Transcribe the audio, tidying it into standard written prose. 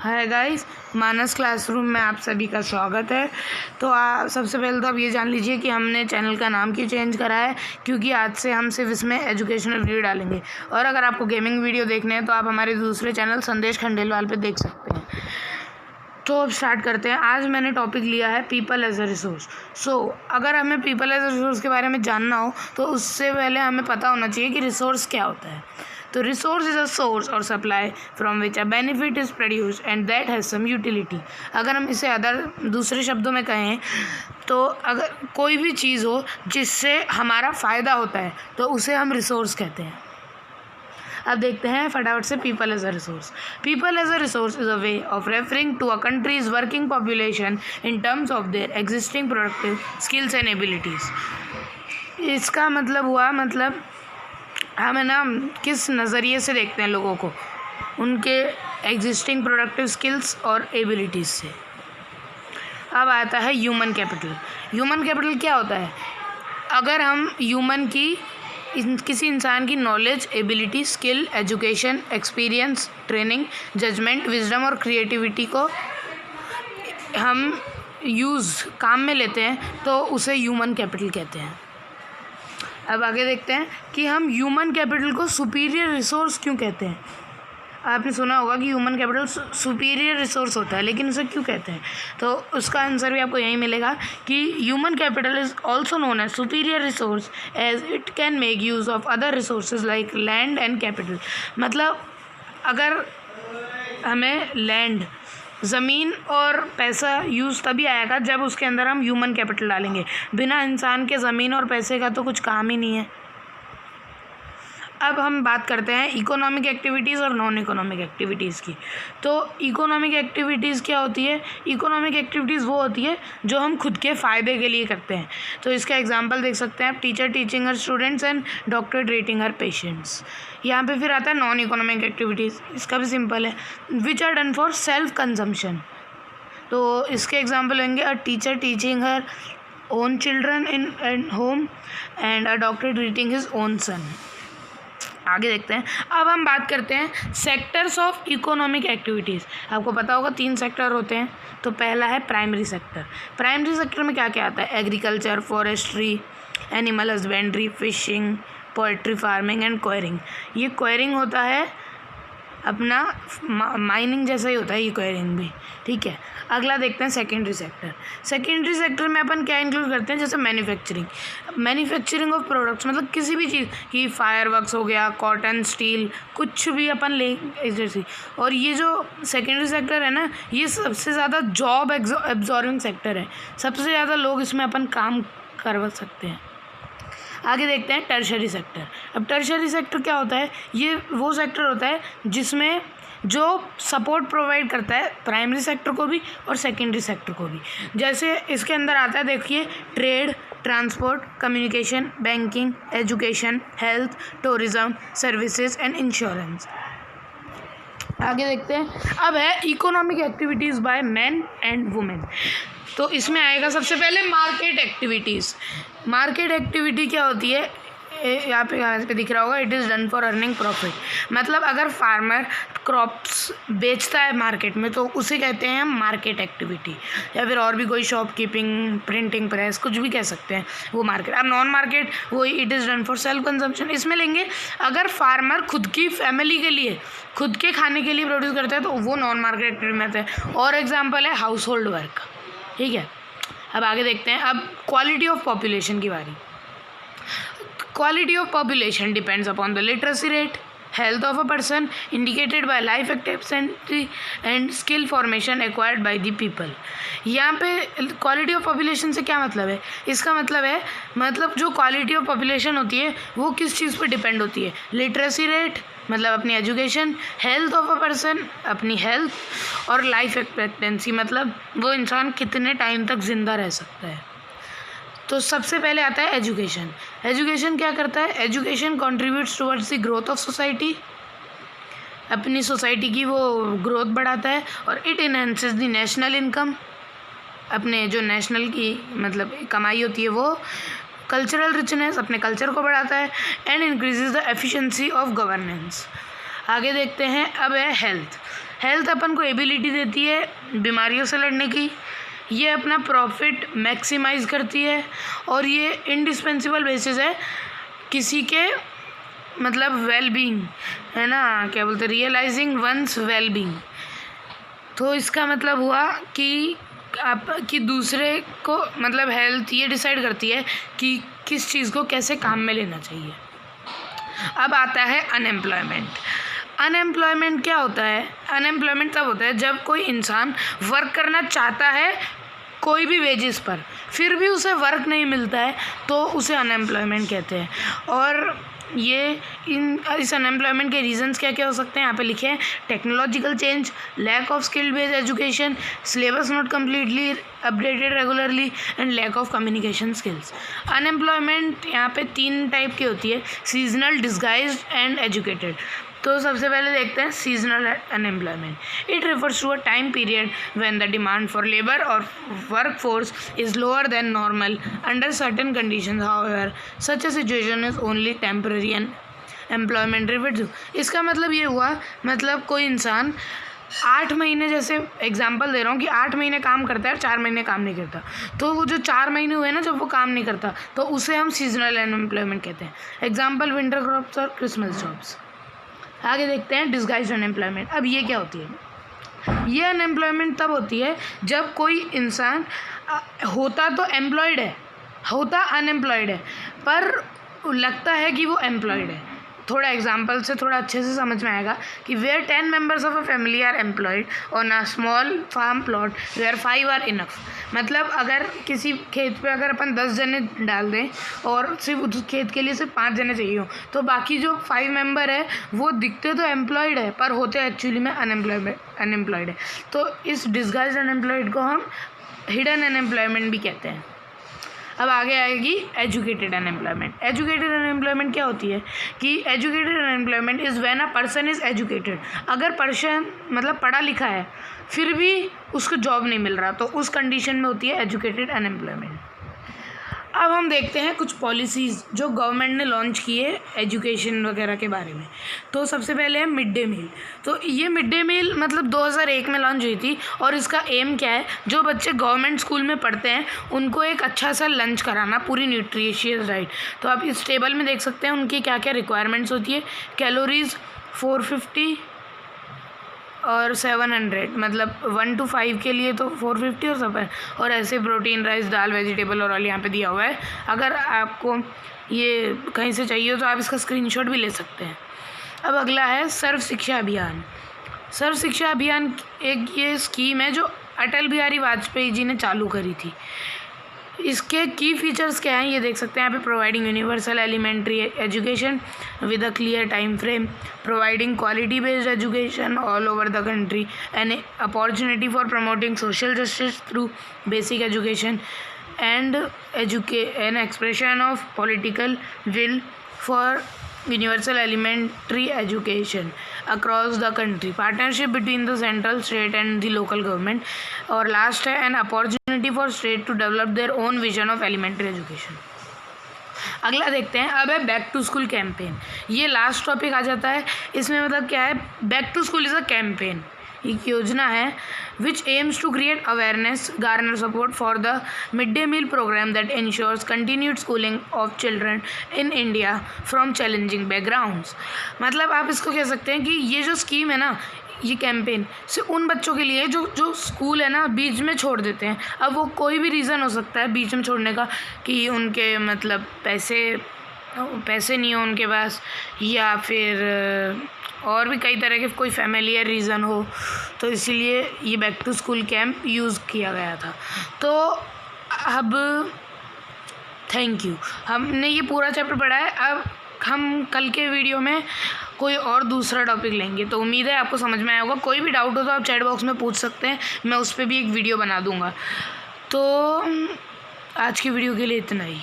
Hi guys, मानस classroom में आप सभी का स्वागत है। तो सबसे पहले तो आप ये जान लीजिए कि हमने चैनल का नाम क्यों चेंज करा है, क्योंकि आज से हम सिर्फ इसमें एजुकेशनल वीडियो डालेंगे। और अगर आपको गेमिंग वीडियो देखने हैं तो आप हमारे दूसरे चैनल संदेश खंडेलवाल पे देख सकते हैं। तो अब स्टार्ट करते हैं। आज मैंने टॉपिक लिया है पीपल एज अ रिसोर्स। अगर हमें पीपल एज अ रिसोर्स के बारे में जानना हो तो उससे पहले हमें पता होना चाहिए कि रिसोर्स क्या होता है। तो रिसोर्स इज अ सोर्स और supply from which a benefit is produce and that has some utility. अगर हम इसे दूसरे शब्दों में कहें तो अगर कोई भी चीज़ हो जिससे हमारा फ़ायदा होता है तो उसे हम रिसोर्स कहते हैं। अब देखते हैं फटाफट से people as a resource. People as a resource is a way of referring to a countries working population in terms of their existing productive skills and abilities. इसका मतलब हुआ हम है ना किस नज़रिए से देखते हैं लोगों को, उनके एग्जिस्टिंग प्रोडक्टिव स्किल्स और एबिलिटीज़ से। अब आता है ह्यूमन कैपिटल। ह्यूमन कैपिटल क्या होता है? अगर हम किसी इंसान की knowledge, ability, skill, education, experience, training, judgement, wisdom और क्रिएटिविटी को हम काम में लेते हैं तो उसे ह्यूमन कैपिटल कहते हैं। अब आगे देखते हैं कि हम ह्यूमन कैपिटल को सुपीरियर रिसोर्स क्यों कहते हैं। आपने सुना होगा कि ह्यूमन कैपिटल सुपीरियर रिसोर्स होता है, लेकिन उसे क्यों कहते हैं? तो उसका आंसर भी आपको यही मिलेगा कि human capital is also known as superior resource as it can make use of other resources like land and capital. मतलब अगर हमें लैंड, ज़मीन और पैसा यूज़ तभी आएगा जब उसके अंदर हम ह्यूमन कैपिटल डालेंगे। बिना इंसान के ज़मीन और पैसे का तो कुछ काम ही नहीं है। अब हम बात करते हैं इकोनॉमिक एक्टिविटीज़ और नॉन इकोनॉमिक एक्टिविटीज़ की। तो इकोनॉमिक एक्टिविटीज़ क्या होती है? इकोनॉमिक एक्टिविटीज़ वो होती है जो हम खुद के फ़ायदे के लिए करते हैं। तो इसका एग्जांपल देख सकते हैं आप, teacher teaching her students and doctor treating her patients. यहाँ पे फिर आता है नॉन इकोनॉमिक एक्टिविटीज़। इसका भी सिंपल है, which are done for self consumption. तो इसके एग्जाम्पल होंगे a teacher teaching her own children in home and a doctor treating his own son. आगे देखते हैं। अब हम बात करते हैं सेक्टर्स ऑफ इकोनॉमिक एक्टिविटीज़। आपको पता होगा 3 सेक्टर होते हैं। तो पहला है प्राइमरी सेक्टर। प्राइमरी सेक्टर में क्या क्या आता है? Agriculture, forestry, animal husbandry, fishing, poultry farming and enquiring. ये क्वायरिंग होता है अपना माइनिंग जैसा ही होता है ये क्वायरिंग भी, ठीक है। अगला देखते हैं सेकेंडरी सेक्टर। सेकेंडरी सेक्टर में अपन क्या इंक्लूड करते हैं? जैसे मैन्युफैक्चरिंग ऑफ प्रोडक्ट्स, मतलब किसी भी चीज़ की, फायरवर्क्स हो गया, कॉटन, स्टील, कुछ भी अपन ले जैसे। और ये जो सेकेंडरी सेक्टर है ना, ये सबसे ज़्यादा जॉब एब्जॉर्बिंग सेक्टर है। सबसे ज़्यादा लोग इसमें अपन काम करवा सकते हैं। आगे देखते हैं टर्शरी सेक्टर। अब टर्शरी सेक्टर क्या होता है? ये वो सेक्टर होता है जिसमें जो सपोर्ट प्रोवाइड करता है प्राइमरी सेक्टर को भी और सेकेंडरी सेक्टर को भी। जैसे इसके अंदर आता है, देखिए, trade, transport, communication, banking, education, health, tourism, services and insurance. आगे देखते हैं। अब है economic activities by man and women. तो इसमें आएगा सबसे पहले मार्केट एक्टिविटीज़। मार्केट एक्टिविटी क्या होती है? यहाँ पे दिख रहा होगा, it is done for earning profit. मतलब अगर फार्मर क्रॉप्स बेचता है मार्केट में तो उसे कहते हैं हम मार्केट एक्टिविटी। या फिर और भी कोई शॉपकीपिंग, प्रिंटिंग प्रेस, कुछ भी कह सकते हैं, वो मार्केट। अब नॉन मार्केट वही it is done for self consumption. इसमें लेंगे अगर फार्मर खुद की फैमिली के लिए, खुद के खाने के लिए प्रोड्यूस करता है तो वो नॉन मार्केट एक्टिविटी में आता है। और एग्जाम्पल है हाउस होल्ड वर्क, ठीक है। अब आगे देखते हैं। अब क्वालिटी ऑफ पॉपुलेशन की बारी। Quality of population depends upon the literacy rate, health of a person indicated by life expectancy and skill formation acquired by the people। यहाँ पे क्वालिटी ऑफ पॉपुलेशन से क्या मतलब है? इसका मतलब है, जो क्वालिटी ऑफ पॉपुलेशन होती है वो किस चीज़ पर डिपेंड होती है? लिटरेसी रेट, मतलब अपनी education, health of a person, अपनी हेल्थ, और लाइफ एक्सपेक्टेंसी, मतलब वो इंसान कितने टाइम तक ज़िंदा रह सकता है। तो सबसे पहले आता है एजुकेशन। एजुकेशन क्या करता है? Education contributes towards the growth of society. अपनी सोसाइटी की वो ग्रोथ बढ़ाता है। और it enhances the national income, अपने जो नेशनल की कमाई होती है वो। कल्चरल रिचनेस, अपने कल्चर को बढ़ाता है। And increases the efficiency of governance. आगे देखते हैं। अब है हेल्थ। हेल्थ अपन को एबिलिटी देती है बीमारियों से लड़ने की, ये अपना प्रॉफिट मैक्सिमाइज करती है और ये इंडिस्पेंसिबल बेसिस है किसी के मतलब वेल बीइंग, है ना, क्या बोलते हैं, रियलाइजिंग वंस वेल बीइंग। तो इसका मतलब हुआ कि दूसरे को मतलब हेल्थ ये डिसाइड करती है कि किस चीज़ को कैसे काम में लेना चाहिए। अब आता है अनएम्प्लॉयमेंट। अनएम्प्लॉयमेंट क्या होता है? अनएम्प्लॉयमेंट तब होता है जब कोई इंसान वर्क करना चाहता है कोई भी वेजेस पर, फिर भी उसे वर्क नहीं मिलता है, तो उसे अनएम्प्लॉयमेंट कहते हैं। और ये इस अनएम्प्लॉयमेंट के रीजंस क्या क्या हो सकते हैं यहाँ पे लिखे हैं। Technological change, lack of skill based education, syllabus not completely updated regularly and lack of communication skills. Unemployment यहाँ पे 3 टाइप की होती है, सीजनल, डिस्गाइज्ड एंड एजुकेटेड। तो सबसे पहले देखते हैं seasonal unemployment. It refers to a time period when the demand for labour और work force is lower than normal under certain conditions. However such a situation is only temporary and employment reverse. इसका मतलब ये हुआ, मतलब कोई इंसान 8 महीने, जैसे एग्जांपल दे रहा हूँ कि 8 महीने काम करता है और 4 महीने काम नहीं करता, तो वो जो 4 महीने हुए ना जब वो काम नहीं करता, तो उसे हम सीजनल अनएम्प्लॉयमेंट कहते हैं। एग्जाम्पल विंटर क्रॉप्स और क्रिसमस जॉब्स। आगे देखते हैं डिस्गाइज्ड अनएम्प्लॉयमेंट। अब ये क्या होती है? ये अनएम्प्लॉयमेंट तब होती है जब कोई इंसान होता तो एम्प्लॉयड है, होता अनएम्प्लॉयड है, पर लगता है कि वो एम्प्लॉयड है। थोड़ा एग्जांपल से थोड़ा अच्छे से समझ में आएगा कि where 10 members of a family are employed on a small farm plot where 5 are enough. मतलब अगर किसी खेत पे अगर अपन 10 जने डाल दें और सिर्फ उस खेत के लिए सिर्फ 5 जने चाहिए हो, तो बाकी जो 5 मेंबर है वो दिखते तो एम्प्लॉयड है पर होते एक्चुअली में अनएम्प्लॉयड है। तो इस डिस्गाइज्ड अनएम्प्लॉयड को हम हिडन अनएम्प्लॉयमेंट भी कहते हैं। अब आगे आएगी एजुकेटेड अनएम्प्लॉयमेंट। एजुकेटेड अनएम्प्लॉयमेंट क्या होती है कि educated unemployment is when a person is educated. अगर पर्सन मतलब पढ़ा लिखा है फिर भी उसको जॉब नहीं मिल रहा, तो उस कंडीशन में होती है एजुकेटेड अनएम्प्लॉयमेंट। अब हम देखते हैं कुछ पॉलिसीज़ जो गवर्नमेंट ने लॉन्च की है एजुकेशन वगैरह के बारे में। तो सबसे पहले है मिड डे मील। तो ये मिड डे मील मतलब 2001 में लॉन्च हुई थी और इसका एम क्या है, जो बच्चे गवर्नमेंट स्कूल में पढ़ते हैं उनको एक अच्छा सा लंच कराना, पूरी न्यूट्रिशियस डाइट। तो आप इस टेबल में देख सकते हैं उनकी क्या क्या रिक्वायरमेंट्स होती है। कैलोरीज 450 और 700, मतलब 1 to 5 के लिए तो 450 और सब है, और ऐसे प्रोटीन, राइस, दाल, वेजिटेबल और ऑयल यहाँ पे दिया हुआ है। अगर आपको ये कहीं से चाहिए हो तो आप इसका स्क्रीनशॉट भी ले सकते हैं। अब अगला है सर्व शिक्षा अभियान। सर्व शिक्षा अभियान एक ये स्कीम है जो अटल बिहारी वाजपेयी जी ने चालू करी थी। इसके की फीचर्स क्या हैं ये देख सकते हैं यहाँ पे। Providing universal elementary education with a clear time frame, providing quality based education all over the country, an opportunity for promoting social justice through basic education and an expression of political will for universal elementary education across the country, partnership between the central, state and the local government, और last है an opportunity for state to develop their own vision of elementary education। अगला देखते हैं। अब है back to school campaign. ये last topic आ जाता है। इसमें मतलब क्या है, back to school is a campaign, एक योजना है which aims to create awareness, garner support for the mid day meal programme that ensures continued schooling of children in India from challenging backgrounds. मतलब आप इसको कह सकते हैं कि ये जो स्कीम है ना, ये कैंपेन सिर्फ उन बच्चों के लिए जो स्कूल है ना बीच में छोड़ देते हैं। अब वो कोई भी रीज़न हो सकता है बीच में छोड़ने का, कि उनके मतलब पैसे नहीं हो उनके पास, या फिर और भी कई तरह के कोई फैमिलियर रीज़न हो, तो इसीलिए ये back to school camp use किया गया था। तो अब थैंक यू, हमने ये पूरा चैप्टर पढ़ा है। अब हम कल के वीडियो में कोई और दूसरा टॉपिक लेंगे, तो उम्मीद है आपको समझ में आया होगा। कोई भी डाउट हो तो आप चैट बॉक्स में पूछ सकते हैं, मैं उस पर भी एक वीडियो बना दूँगा। तो आज की वीडियो के लिए इतना ही।